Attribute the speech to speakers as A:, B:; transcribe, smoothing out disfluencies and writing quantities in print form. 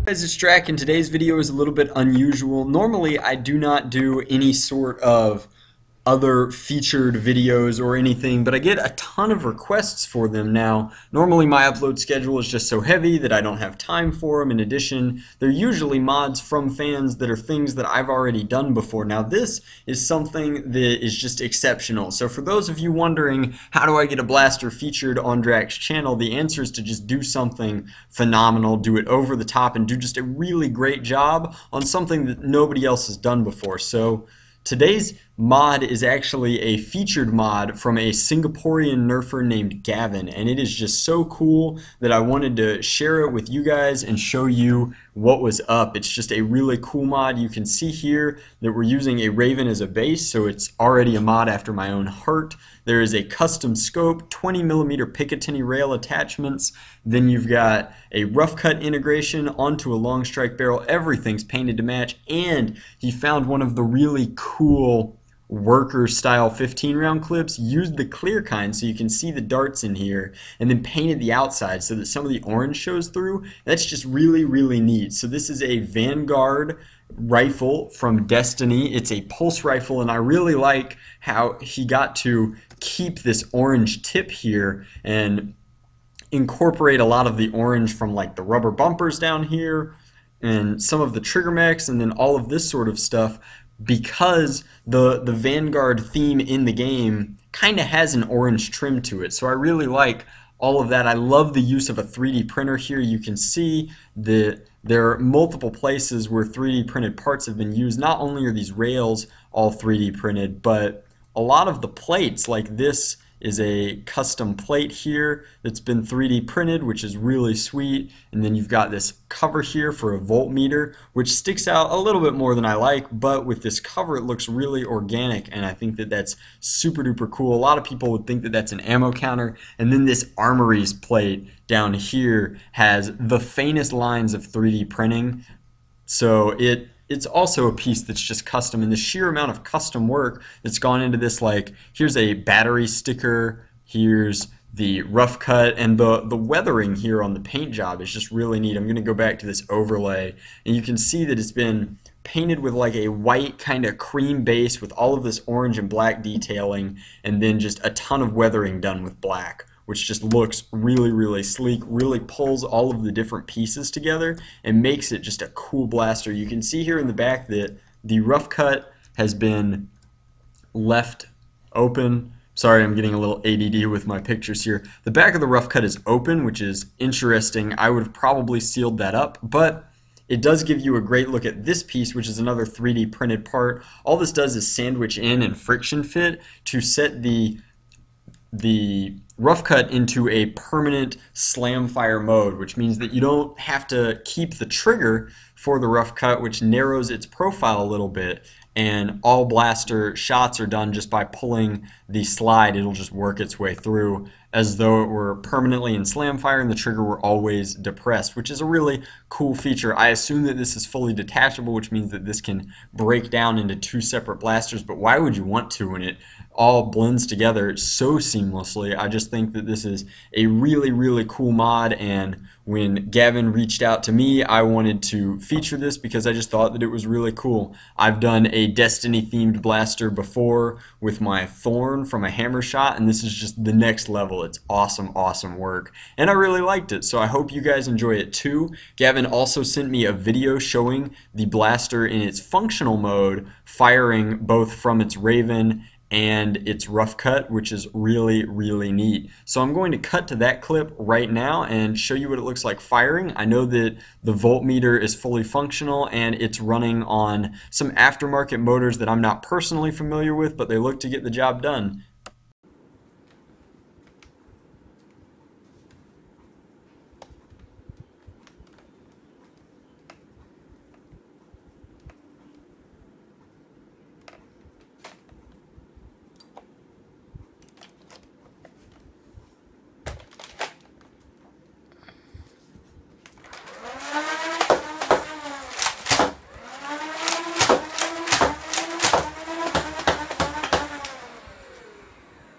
A: Guys, it's Drac, and today's video is a little bit unusual. Normally, I do not do any sort of other featured videos or anything, but I get a ton of requests for them now. Normally my upload schedule is just so heavy that I don't have time for them. In addition, they're usually mods from fans that are things that I've already done before. Now this is something that is just exceptional. So for those of you wondering, how do I get a blaster featured on Drac's channel, the answer is to just do something phenomenal, do it over the top, and do just a really great job on something that nobody else has done before. So today's mod is actually a featured mod from a Singaporean nerfer named Gavin, and it is just so cool that I wanted to share it with you guys and show you what was up. It's just a really cool mod. You can see here that we're using a Raven as a base, so it's already a mod after my own heart. There is a custom scope, 20mm Picatinny rail attachments, then you've got a rough cut integration onto a long strike barrel. Everything's painted to match, and he found one of the really cool worker style 15 round clips, used the clear kind so you can see the darts in here, and then painted the outside so that some of the orange shows through. That's just really neat. So this is a Vanguard rifle from Destiny. It's a pulse rifle, and I really like how he got to keep this orange tip here and incorporate a lot of the orange from like the rubber bumpers down here and some of the trigger mechs and then all of this sort of stuff, because the Vanguard theme in the game kind of has an orange trim to it. So I really like all of that. I love the use of a 3D printer here. You can see that there are multiple places where 3D printed parts have been used. Not only are these rails all 3D printed, but a lot of the plates, like this is a custom plate here that's been 3D printed, which is really sweet. And then you've got this cover here for a voltmeter, which sticks out a little bit more than I like, but with this cover it looks really organic, and I think that that's super duper cool. A lot of people would think that that's an ammo counter. And then this Armories plate down here has the faintest lines of 3D printing, so it's also a piece that's just custom, and the sheer amount of custom work that's gone into this, like here's a battery sticker, here's the rough cut, and the weathering here on the paint job is just really neat. I'm going to go back to this overlay, and you can see that it's been painted with like a white kind of cream base with all of this orange and black detailing, and then just a ton of weathering done with black, which just looks really sleek, really pulls all of the different pieces together and makes it just a cool blaster. You can see here in the back that the rough cut has been left open. Sorry, I'm getting a little ADD with my pictures here. The back of the rough cut is open, which is interesting. I would have probably sealed that up, but it does give you a great look at this piece, which is another 3D printed part. All this does is sandwich in and friction fit to set the rough cut into a permanent slam fire mode, which means that you don't have to keep the trigger for the rough cut, which narrows its profile a little bit, and all blaster shots are done just by pulling the slide. It'll just work its way through as though it were permanently in slam fire and the trigger were always depressed, which is a really cool feature. I assume that this is fully detachable, which means that this can break down into two separate blasters, but why would you want to when it all blends together so seamlessly? I just think that this is a really cool mod, and when Gavin reached out to me, I wanted to feature this because I just thought that it was really cool. I've done a Destiny themed blaster before with my Thorn from a hammer shot, and this is just the next level. It's awesome work, and I really liked it, so I hope you guys enjoy it too. Gavin also sent me a video showing the blaster in its functional mode, firing both from its Raven and its rough cut, which is really neat. So I'm going to cut to that clip right now and show you what it looks like firing. I know that the voltmeter is fully functional and it's running on some aftermarket motors that I'm not personally familiar with, but they look to get the job done.